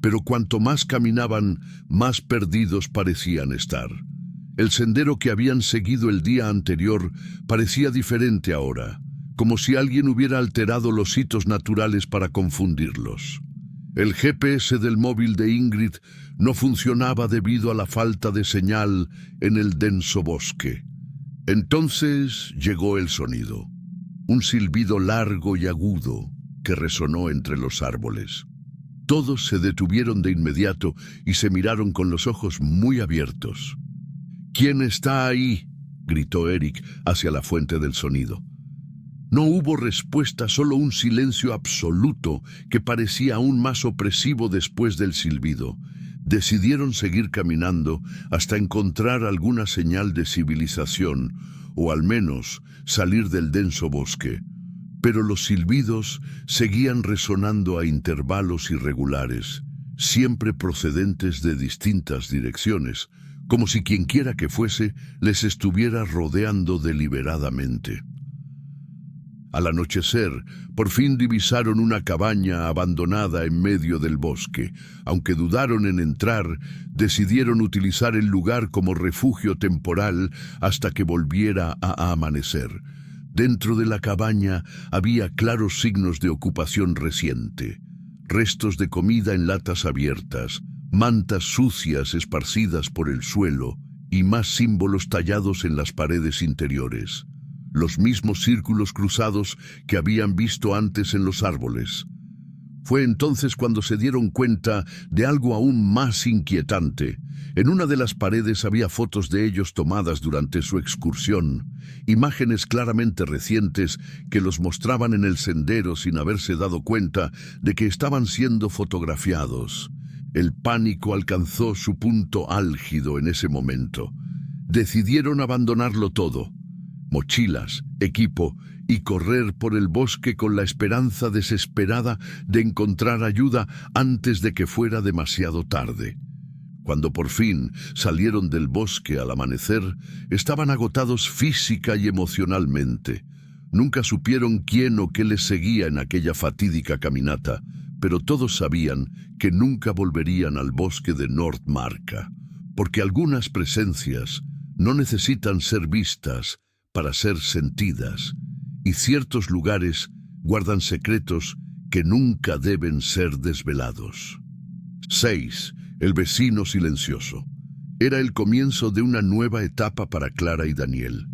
Pero cuanto más caminaban, más perdidos parecían estar. El sendero que habían seguido el día anterior parecía diferente ahora, como si alguien hubiera alterado los hitos naturales para confundirlos. El GPS del móvil de Ingrid no funcionaba debido a la falta de señal en el denso bosque. Entonces llegó el sonido, un silbido largo y agudo que resonó entre los árboles. Todos se detuvieron de inmediato y se miraron con los ojos muy abiertos. «¿Quién está ahí?», gritó Eric hacia la fuente del sonido. No hubo respuesta, solo un silencio absoluto que parecía aún más opresivo después del silbido. Decidieron seguir caminando hasta encontrar alguna señal de civilización, o al menos salir del denso bosque. Pero los silbidos seguían resonando a intervalos irregulares, siempre procedentes de distintas direcciones, como si quienquiera que fuese les estuviera rodeando deliberadamente. Al anochecer, por fin divisaron una cabaña abandonada en medio del bosque. Aunque dudaron en entrar, decidieron utilizar el lugar como refugio temporal hasta que volviera a amanecer. Dentro de la cabaña había claros signos de ocupación reciente. Restos de comida en latas abiertas, mantas sucias esparcidas por el suelo y más símbolos tallados en las paredes interiores. Los mismos círculos cruzados que habían visto antes en los árboles. Fue entonces cuando se dieron cuenta de algo aún más inquietante. En una de las paredes había fotos de ellos tomadas durante su excursión, imágenes claramente recientes que los mostraban en el sendero sin haberse dado cuenta de que estaban siendo fotografiados. El pánico alcanzó su punto álgido en ese momento. Decidieron abandonarlo todo. Mochilas, equipo y correr por el bosque con la esperanza desesperada de encontrar ayuda antes de que fuera demasiado tarde. Cuando por fin salieron del bosque al amanecer, estaban agotados física y emocionalmente. Nunca supieron quién o qué les seguía en aquella fatídica caminata, pero todos sabían que nunca volverían al bosque de Nordmarka, porque algunas presencias no necesitan ser vistas para ser sentidas, y ciertos lugares guardan secretos que nunca deben ser desvelados. 6. El vecino silencioso. Era el comienzo de una nueva etapa para Clara y Daniel.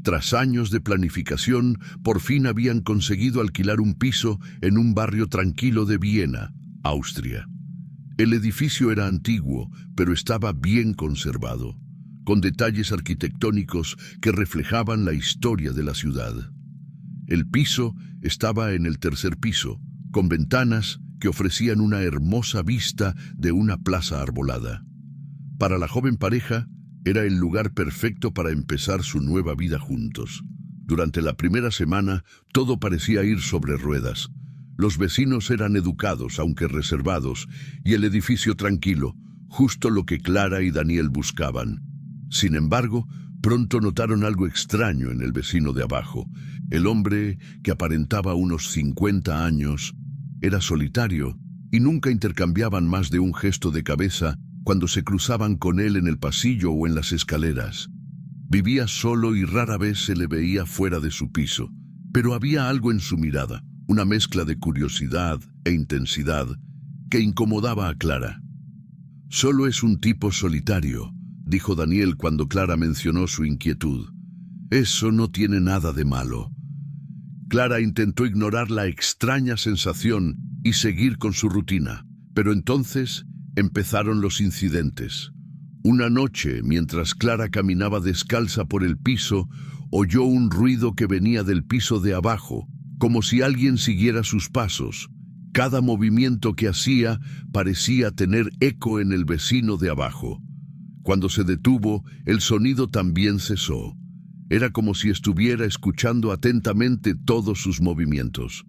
Tras años de planificación, por fin habían conseguido alquilar un piso en un barrio tranquilo de Viena, Austria. El edificio era antiguo, pero estaba bien conservado, con detalles arquitectónicos que reflejaban la historia de la ciudad. El piso estaba en el tercer piso, con ventanas que ofrecían una hermosa vista de una plaza arbolada. Para la joven pareja, era el lugar perfecto para empezar su nueva vida juntos. Durante la primera semana, todo parecía ir sobre ruedas. Los vecinos eran educados, aunque reservados, y el edificio tranquilo, justo lo que Clara y Daniel buscaban. Sin embargo, pronto notaron algo extraño en el vecino de abajo. El hombre, que aparentaba unos 50 años, era solitario y nunca intercambiaban más de un gesto de cabeza cuando se cruzaban con él en el pasillo o en las escaleras. Vivía solo y rara vez se le veía fuera de su piso, pero había algo en su mirada, una mezcla de curiosidad e intensidad que incomodaba a Clara. «Solo es un tipo solitario», dijo Daniel cuando Clara mencionó su inquietud. «Eso no tiene nada de malo». Clara intentó ignorar la extraña sensación y seguir con su rutina, pero entonces empezaron los incidentes. Una noche, mientras Clara caminaba descalza por el piso, oyó un ruido que venía del piso de abajo, como si alguien siguiera sus pasos. Cada movimiento que hacía parecía tener eco en el vecino de abajo. Cuando se detuvo, el sonido también cesó. Era como si estuviera escuchando atentamente todos sus movimientos.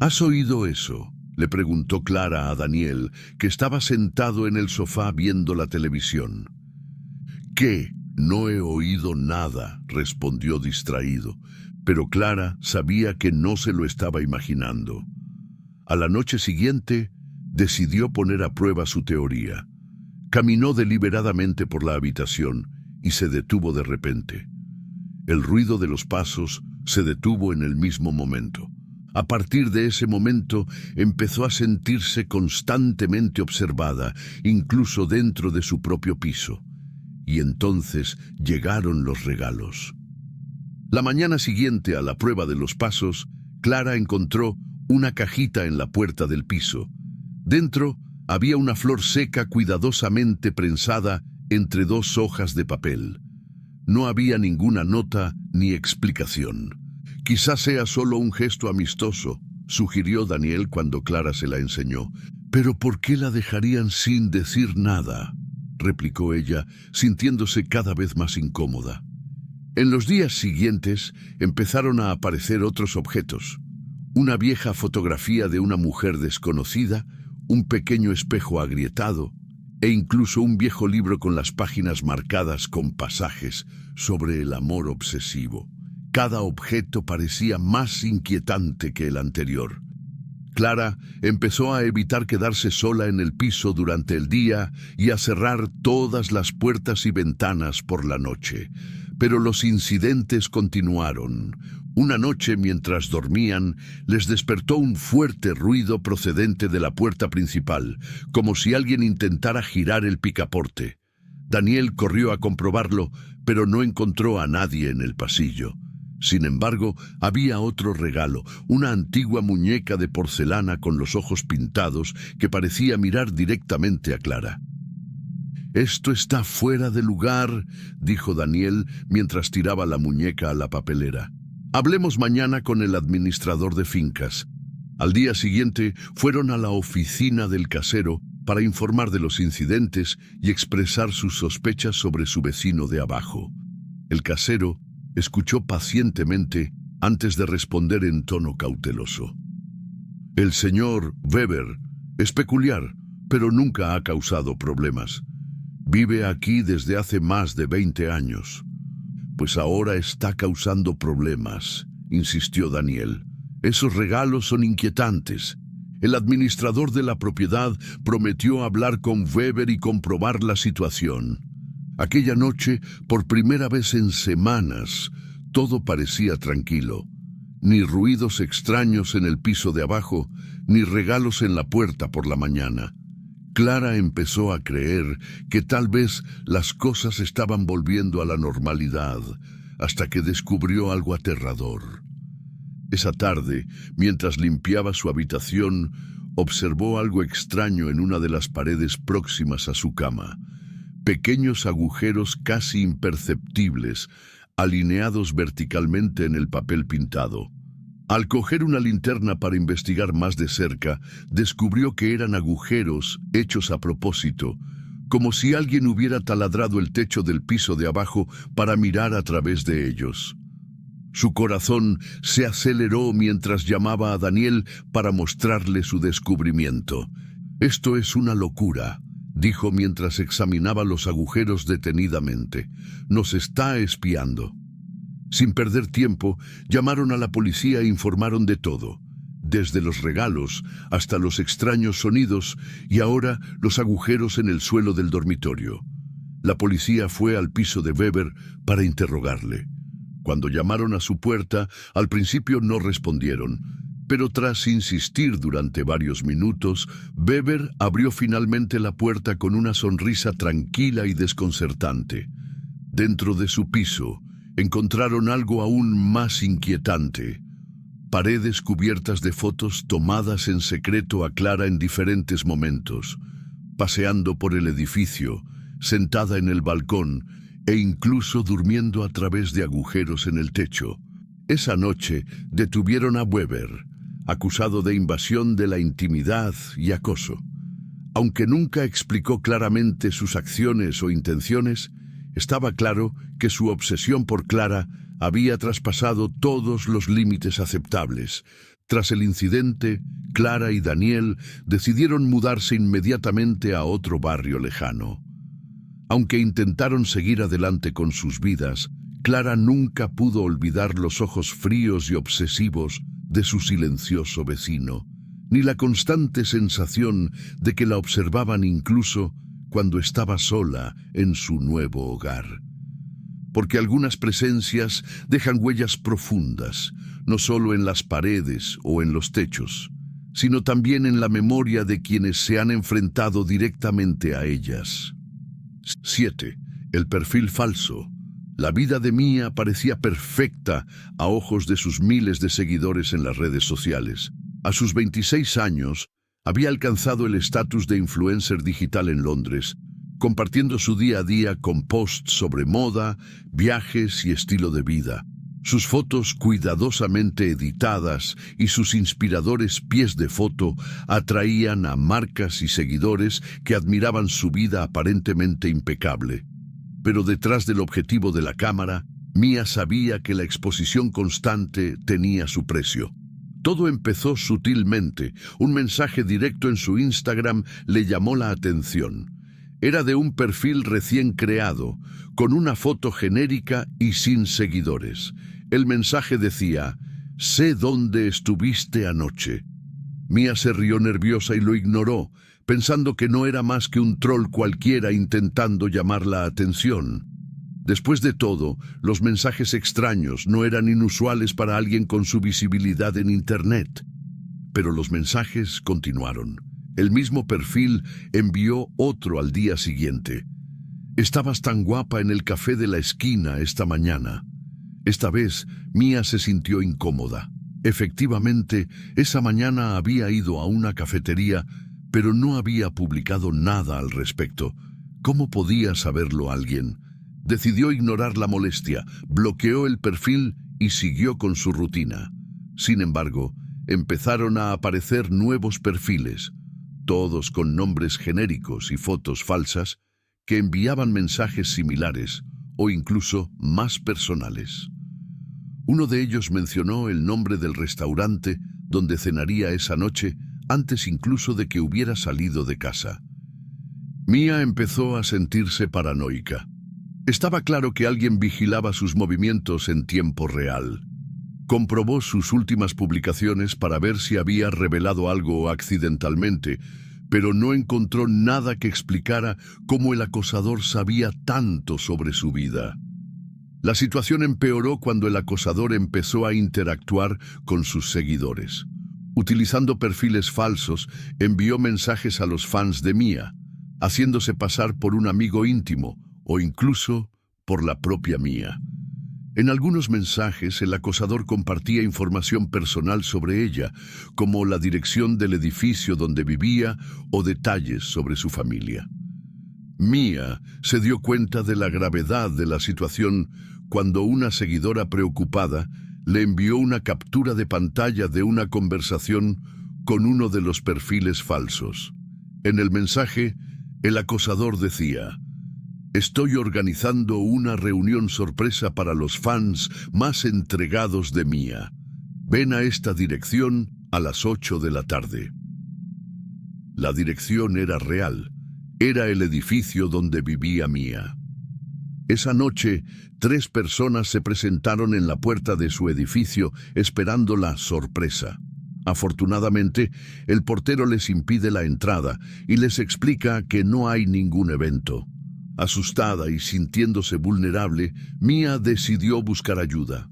¿Has oído eso?, le preguntó Clara a Daniel, que estaba sentado en el sofá viendo la televisión. ¿Qué? No he oído nada, respondió distraído, pero Clara sabía que no se lo estaba imaginando. A la noche siguiente, decidió poner a prueba su teoría. Caminó deliberadamente por la habitación y se detuvo de repente. El ruido de los pasos se detuvo en el mismo momento. A partir de ese momento empezó a sentirse constantemente observada, incluso dentro de su propio piso. Y entonces llegaron los regalos. La mañana siguiente a la prueba de los pasos, Clara encontró una cajita en la puerta del piso. Dentro había una flor seca cuidadosamente prensada entre dos hojas de papel. No había ninguna nota ni explicación. Quizás sea solo un gesto amistoso, sugirió Daniel cuando Clara se la enseñó. «¿Pero por qué la dejarían sin decir nada?», replicó ella, sintiéndose cada vez más incómoda. En los días siguientes empezaron a aparecer otros objetos. Una vieja fotografía de una mujer desconocida, un pequeño espejo agrietado e incluso un viejo libro con las páginas marcadas con pasajes sobre el amor obsesivo. Cada objeto parecía más inquietante que el anterior. Clara empezó a evitar quedarse sola en el piso durante el día y a cerrar todas las puertas y ventanas por la noche. Pero los incidentes continuaron. Una noche, mientras dormían, les despertó un fuerte ruido procedente de la puerta principal, como si alguien intentara girar el picaporte. Daniel corrió a comprobarlo, pero no encontró a nadie en el pasillo. Sin embargo, había otro regalo, una antigua muñeca de porcelana con los ojos pintados que parecía mirar directamente a Clara. «Esto está fuera de lugar», dijo Daniel mientras tiraba la muñeca a la papelera. «Hablemos mañana con el administrador de fincas». Al día siguiente fueron a la oficina del casero para informar de los incidentes y expresar sus sospechas sobre su vecino de abajo. El casero escuchó pacientemente antes de responder en tono cauteloso. «El señor Weber es peculiar, pero nunca ha causado problemas. Vive aquí desde hace más de 20 años. Pues ahora está causando problemas», insistió Daniel. «Esos regalos son inquietantes. El administrador de la propiedad prometió hablar con Weber y comprobar la situación. Aquella noche, por primera vez en semanas, todo parecía tranquilo. Ni ruidos extraños en el piso de abajo, ni regalos en la puerta por la mañana. Clara empezó a creer que tal vez las cosas estaban volviendo a la normalidad, hasta que descubrió algo aterrador. Esa tarde, mientras limpiaba su habitación, observó algo extraño en una de las paredes próximas a su cama. Pequeños agujeros casi imperceptibles, alineados verticalmente en el papel pintado. Al coger una linterna para investigar más de cerca, descubrió que eran agujeros hechos a propósito, como si alguien hubiera taladrado el techo del piso de abajo para mirar a través de ellos. Su corazón se aceleró mientras llamaba a Daniel para mostrarle su descubrimiento. «Esto es una locura», dijo mientras examinaba los agujeros detenidamente. «Nos está espiando». Sin perder tiempo, llamaron a la policía e informaron de todo, desde los regalos hasta los extraños sonidos y ahora los agujeros en el suelo del dormitorio. La policía fue al piso de Weber para interrogarle. Cuando llamaron a su puerta, al principio no respondieron, pero tras insistir durante varios minutos, Weber abrió finalmente la puerta con una sonrisa tranquila y desconcertante. Dentro de su piso, encontraron algo aún más inquietante. Paredes cubiertas de fotos tomadas en secreto a Clara en diferentes momentos, paseando por el edificio, sentada en el balcón e incluso durmiendo a través de agujeros en el techo. Esa noche detuvieron a Weber, acusado de invasión de la intimidad y acoso. Aunque nunca explicó claramente sus acciones o intenciones, Estaba claro que su obsesión por Clara había traspasado todos los límites aceptables. Tras el incidente, Clara y Daniel decidieron mudarse inmediatamente a otro barrio lejano. Aunque intentaron seguir adelante con sus vidas, Clara nunca pudo olvidar los ojos fríos y obsesivos de su silencioso vecino, ni la constante sensación de que la observaban incluso cuando estaba sola en su nuevo hogar. Porque algunas presencias dejan huellas profundas, no solo en las paredes o en los techos, sino también en la memoria de quienes se han enfrentado directamente a ellas. 7. El perfil falso. La vida de Mia parecía perfecta a ojos de sus miles de seguidores en las redes sociales. A sus 26 años, había alcanzado el estatus de influencer digital en Londres, compartiendo su día a día con posts sobre moda, viajes y estilo de vida. Sus fotos cuidadosamente editadas y sus inspiradores pies de foto atraían a marcas y seguidores que admiraban su vida aparentemente impecable. Pero detrás del objetivo de la cámara, Mia sabía que la exposición constante tenía su precio. Todo empezó sutilmente. Un mensaje directo en su Instagram le llamó la atención. Era de un perfil recién creado, con una foto genérica y sin seguidores. El mensaje decía: «Sé dónde estuviste anoche». Mia se rió nerviosa y lo ignoró, pensando que no era más que un troll cualquiera intentando llamar la atención. Después de todo, los mensajes extraños no eran inusuales para alguien con su visibilidad en Internet. Pero los mensajes continuaron. El mismo perfil envió otro al día siguiente. «Estabas tan guapa en el café de la esquina esta mañana». Esta vez, Mia se sintió incómoda. Efectivamente, esa mañana había ido a una cafetería, pero no había publicado nada al respecto. ¿Cómo podía saberlo alguien? Decidió ignorar la molestia, bloqueó el perfil y siguió con su rutina. Sin embargo, empezaron a aparecer nuevos perfiles, todos con nombres genéricos y fotos falsas, que enviaban mensajes similares o incluso más personales. Uno de ellos mencionó el nombre del restaurante donde cenaría esa noche antes incluso de que hubiera salido de casa. Mia empezó a sentirse paranoica. Estaba claro que alguien vigilaba sus movimientos en tiempo real. Comprobó sus últimas publicaciones para ver si había revelado algo accidentalmente, pero no encontró nada que explicara cómo el acosador sabía tanto sobre su vida. La situación empeoró cuando el acosador empezó a interactuar con sus seguidores. Utilizando perfiles falsos, envió mensajes a los fans de Mia, haciéndose pasar por un amigo íntimo o incluso por la propia Mia. En algunos mensajes, el acosador compartía información personal sobre ella, como la dirección del edificio donde vivía o detalles sobre su familia. Mia se dio cuenta de la gravedad de la situación cuando una seguidora preocupada le envió una captura de pantalla de una conversación con uno de los perfiles falsos. En el mensaje, el acosador decía: «Estoy organizando una reunión sorpresa para los fans más entregados de Mia. Ven a esta dirección a las 8 de la tarde». La dirección era real. Era el edificio donde vivía Mia. Esa noche, 3 personas se presentaron en la puerta de su edificio esperando la sorpresa. Afortunadamente, el portero les impide la entrada y les explica que no hay ningún evento. Asustada y sintiéndose vulnerable, Mia decidió buscar ayuda.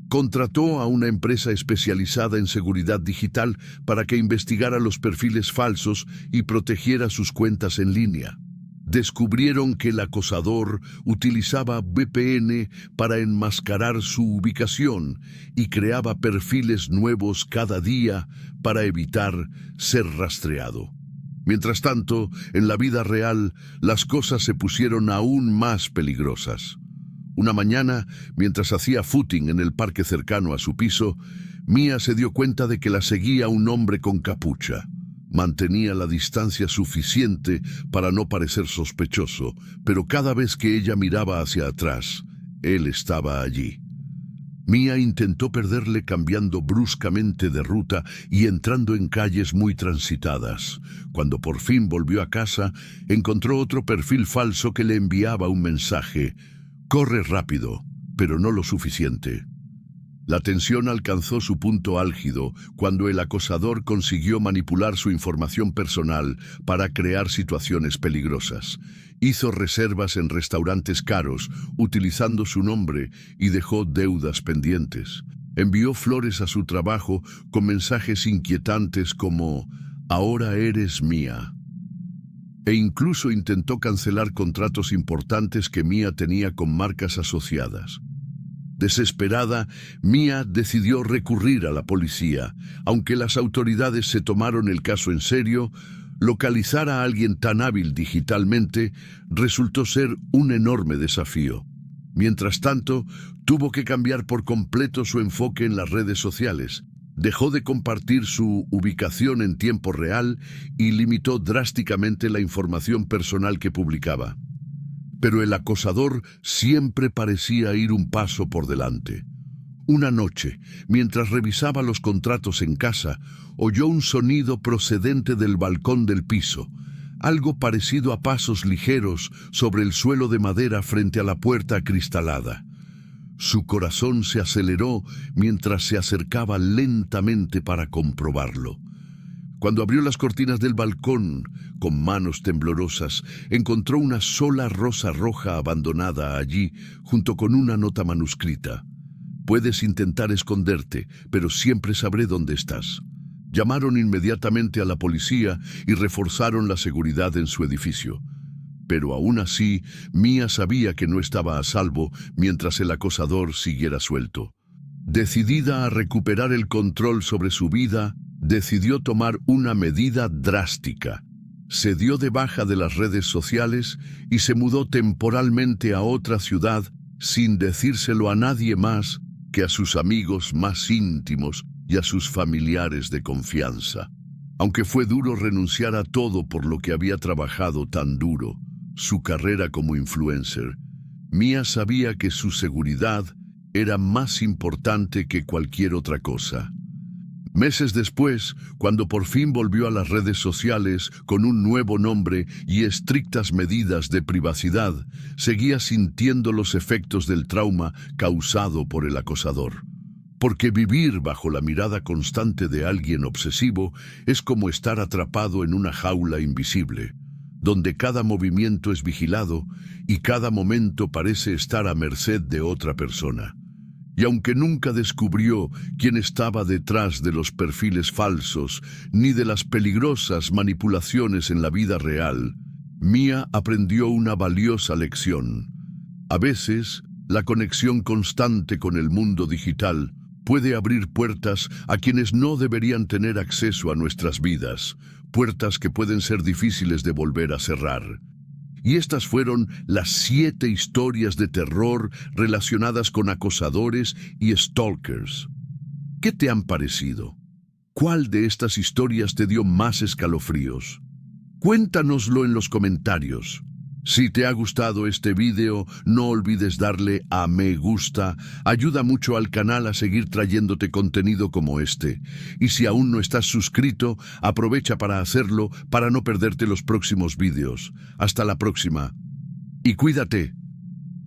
Contrató a una empresa especializada en seguridad digital para que investigara los perfiles falsos y protegiera sus cuentas en línea. Descubrieron que el acosador utilizaba VPN para enmascarar su ubicación y creaba perfiles nuevos cada día para evitar ser rastreado. Mientras tanto, en la vida real, las cosas se pusieron aún más peligrosas. Una mañana, mientras hacía footing en el parque cercano a su piso, Mia se dio cuenta de que la seguía un hombre con capucha. Mantenía la distancia suficiente para no parecer sospechoso, pero cada vez que ella miraba hacia atrás, él estaba allí. Mia intentó perderle cambiando bruscamente de ruta y entrando en calles muy transitadas. Cuando por fin volvió a casa, encontró otro perfil falso que le enviaba un mensaje: «Corre rápido, pero no lo suficiente». La tensión alcanzó su punto álgido cuando el acosador consiguió manipular su información personal para crear situaciones peligrosas. Hizo reservas en restaurantes caros utilizando su nombre y dejó deudas pendientes. Envió flores a su trabajo con mensajes inquietantes como «Ahora eres mía». E incluso intentó cancelar contratos importantes que Mia tenía con marcas asociadas. Desesperada, Mia decidió recurrir a la policía. Aunque las autoridades se tomaron el caso en serio, localizar a alguien tan hábil digitalmente resultó ser un enorme desafío. Mientras tanto, tuvo que cambiar por completo su enfoque en las redes sociales. Dejó de compartir su ubicación en tiempo real y limitó drásticamente la información personal que publicaba. Pero el acosador siempre parecía ir un paso por delante. Una noche, mientras revisaba los contratos en casa, oyó un sonido procedente del balcón del piso, algo parecido a pasos ligeros sobre el suelo de madera frente a la puerta acristalada. Su corazón se aceleró mientras se acercaba lentamente para comprobarlo. Cuando abrió las cortinas del balcón, con manos temblorosas, encontró una sola rosa roja abandonada allí, junto con una nota manuscrita. «Puedes intentar esconderte, pero siempre sabré dónde estás». Llamaron inmediatamente a la policía y reforzaron la seguridad en su edificio. Pero aún así, Mia sabía que no estaba a salvo mientras el acosador siguiera suelto. Decidida a recuperar el control sobre su vida, decidió tomar una medida drástica. Se dio de baja de las redes sociales y se mudó temporalmente a otra ciudad sin decírselo a nadie más que a sus amigos más íntimos y a sus familiares de confianza. Aunque fue duro renunciar a todo por lo que había trabajado tan duro, su carrera como influencer, Mia sabía que su seguridad era más importante que cualquier otra cosa. Meses después, cuando por fin volvió a las redes sociales con un nuevo nombre y estrictas medidas de privacidad, seguía sintiendo los efectos del trauma causado por el acosador. Porque vivir bajo la mirada constante de alguien obsesivo es como estar atrapado en una jaula invisible, donde cada movimiento es vigilado y cada momento parece estar a merced de otra persona. Y aunque nunca descubrió quién estaba detrás de los perfiles falsos ni de las peligrosas manipulaciones en la vida real, Mia aprendió una valiosa lección. A veces, la conexión constante con el mundo digital puede abrir puertas a quienes no deberían tener acceso a nuestras vidas, puertas que pueden ser difíciles de volver a cerrar. Y estas fueron las 7 historias de terror relacionadas con acosadores y stalkers. ¿Qué te han parecido? ¿Cuál de estas historias te dio más escalofríos? Cuéntanoslo en los comentarios. Si te ha gustado este video, no olvides darle a me gusta, ayuda mucho al canal a seguir trayéndote contenido como este. Y si aún no estás suscrito, aprovecha para hacerlo para no perderte los próximos videos. Hasta la próxima. Y cuídate.